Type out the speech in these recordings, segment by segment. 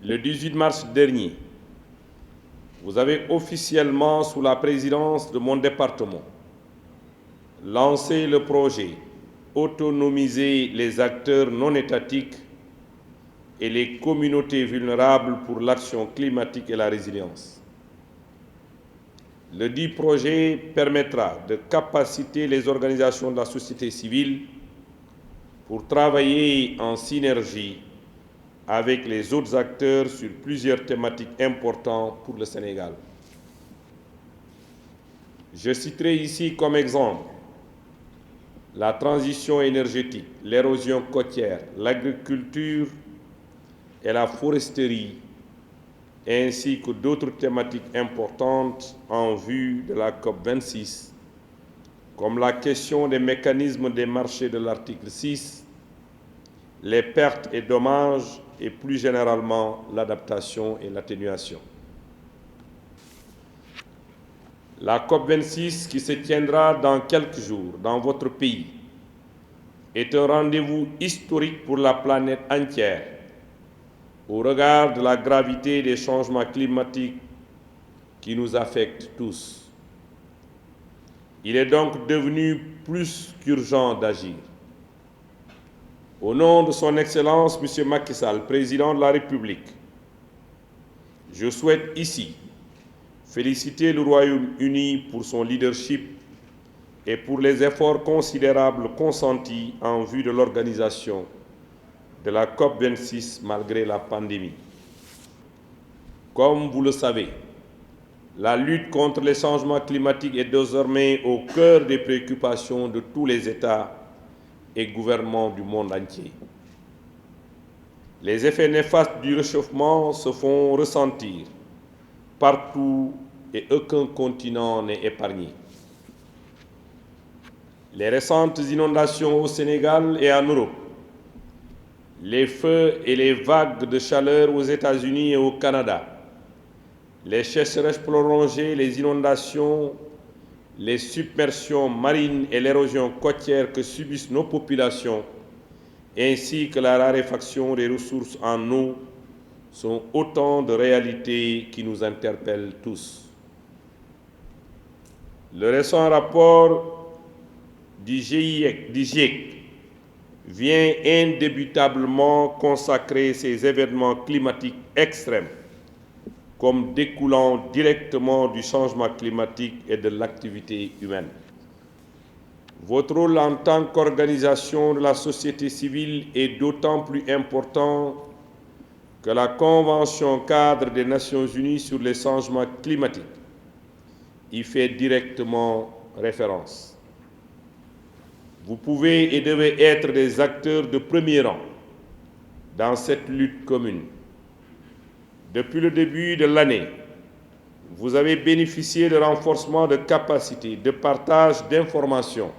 le 18 mars dernier, vous avez officiellement, sous la présidence de mon département, lancé le projet Autonomiser les acteurs non étatiques et les communautés vulnérables pour l'action climatique et la résilience. Le dit projet permettra de capaciter les organisations de la société civile pour travailler en synergie avec les autres acteurs sur plusieurs thématiques importantes pour le Sénégal. Je citerai ici comme exemple la transition énergétique, l'érosion côtière, l'agriculture et la foresterie, ainsi que d'autres thématiques importantes en vue de la COP26, comme la question des mécanismes des marchés de l'article 6, les pertes et dommages et plus généralement l'adaptation et l'atténuation. La COP26 qui se tiendra dans quelques jours dans votre pays est un rendez-vous historique pour la planète entière au regard de la gravité des changements climatiques qui nous affectent tous. Il est donc devenu plus qu'urgent d'agir. Au nom de son Excellence, M. Macky Sall, Président de la République, je souhaite ici féliciter le Royaume-Uni pour son leadership et pour les efforts considérables consentis en vue de l'organisation de la COP26 malgré la pandémie. Comme vous le savez, la lutte contre les changements climatiques est désormais au cœur des préoccupations de tous les États et gouvernements du monde entier. Les effets néfastes du réchauffement se font ressentir partout et aucun continent n'est épargné. Les récentes inondations au Sénégal et en Europe, les feux et les vagues de chaleur aux États-Unis et au Canada, les sécheresses prolongées, les inondations, les submersions marines et l'érosion côtière que subissent nos populations, ainsi que la raréfaction des ressources en eau, sont autant de réalités qui nous interpellent tous. Le récent rapport du GIEC vient indébutablement consacrer ces événements climatiques extrêmes comme découlant directement du changement climatique et de l'activité humaine. Votre rôle en tant qu'organisation de la société civile est d'autant plus important que la Convention cadre des Nations Unies sur les changements climatiques y fait directement référence. Vous pouvez et devez être des acteurs de premier rang dans cette lutte commune. Depuis le début de l'année, vous avez bénéficié de renforcement de capacités, de partage d'informations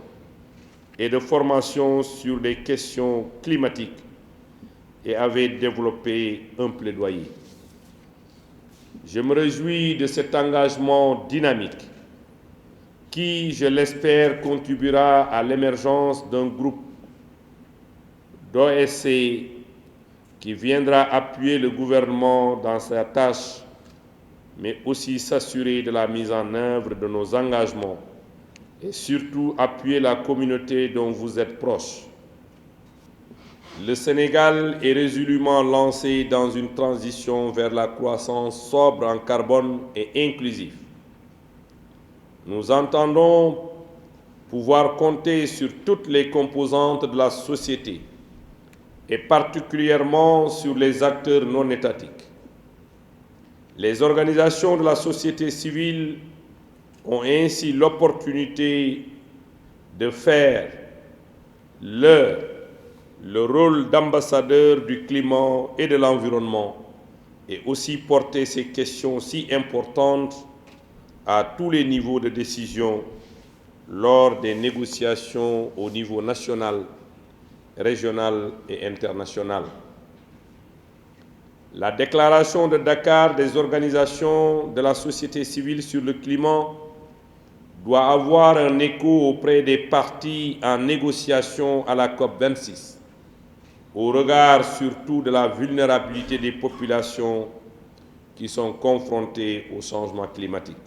et de formation sur les questions climatiques et avez développé un plaidoyer. Je me réjouis de cet engagement dynamique qui, je l'espère, contribuera à l'émergence d'un groupe d'OSC qui viendra appuyer le gouvernement dans sa tâche, mais aussi s'assurer de la mise en œuvre de nos engagements et surtout appuyer la communauté dont vous êtes proche. Le Sénégal est résolument lancé dans une transition vers la croissance sobre en carbone et inclusive. Nous entendons pouvoir compter sur toutes les composantes de la société et particulièrement sur les acteurs non étatiques. Les organisations de la société civile ont ainsi l'opportunité de faire le rôle d'ambassadeur du climat et de l'environnement et aussi porter ces questions si importantes à tous les niveaux de décision lors des négociations au niveau national, régional et international. La déclaration de Dakar des organisations de la société civile sur le climat doit avoir un écho auprès des parties en négociation à la COP26, au regard surtout de la vulnérabilité des populations qui sont confrontées au changement climatique.